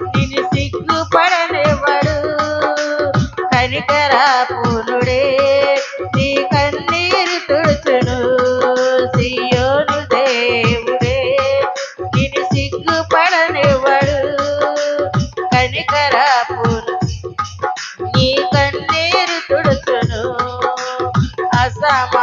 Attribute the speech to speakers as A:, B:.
A: నిన్ను సిగ్గుపడనివ్వడు. కనికరా పూర్ణుడే నీ కన్నీరు తుడుచును. సియోను దేవుడే నిన్ను సిగ్గుపడనివ్వడు. కనికరా పూర్ణుడు నీ కన్నీరు తుడుచును. అసమ